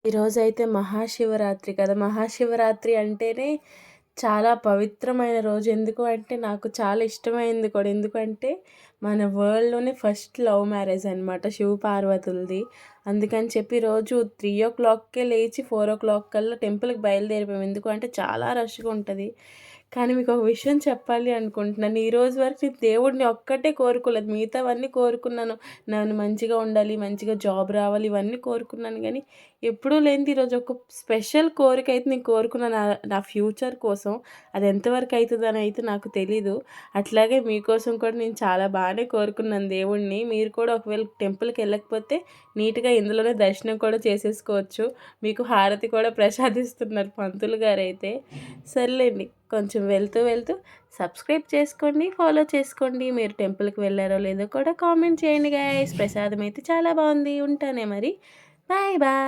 ఈరోజైతే మహాశివరాత్రి కదా! మహాశివరాత్రి అంటేనే చాలా పవిత్రమైన రోజు. ఎందుకు అంటే నాకు చాలా ఇష్టమైంది కూడా. ఎందుకంటే మన వరల్డ్‌లోనే ఫస్ట్ లవ్ మ్యారేజ్ అనమాట శివ పార్వతులది. అందుకని చెప్పి రోజు 3:00కే లేచి 4:00 కల్లా టెంపుల్‌కి బయలుదేరిపోయాం. ఎందుకు అంటే చాలా రష్‌గా ఉంటది. కానీ మీకొక విషయం చెప్పాలి అనుకుంటున్నాను. ఈరోజు వరకు నేను దేవుడిని ఒక్కటే కోరుకోలేదు. మిగతావన్నీ కోరుకున్నాను. నేను మంచిగా ఉండాలి, మంచిగా జాబ్ రావాలి ఇవన్నీ కోరుకున్నాను గానీ, ఎప్పుడూ లేనిది ఈరోజు ఒక స్పెషల్ కోరికైతే నేను కోరుకున్నాను. నా ఫ్యూచర్ కోసం. అది ఎంతవరకు అయితదని అయితే నాకు తెలీదు. అట్లాగే మీకోసం కూడా నేను చాలా బానే కోరుకున్నాను దేవుడిని. మీరు కూడా ఒకవేళ టెంపుల్‌కి వెళ్ళకపోతే నీట్‌గా ఇందులోనే దర్శనం కూడా చేసేసుకోవచ్చు. మీకు హారతి కూడా ప్రసాదిస్తున్నారు పంతులు గారైతే. సర్లేండి. కొంచెం వెళ్తూ వెళ్తూ సబ్స్క్రైబ్ చేసుకోండి, ఫాలో చేసుకోండి. మీరు టెంపుల్‌కి వెళ్లారో లేదో కూడా కామెంట్ చేయండి గైస్. ప్రసాదం అయితే చాలా బావుంది. ఉంటానే మరి. Bye bye.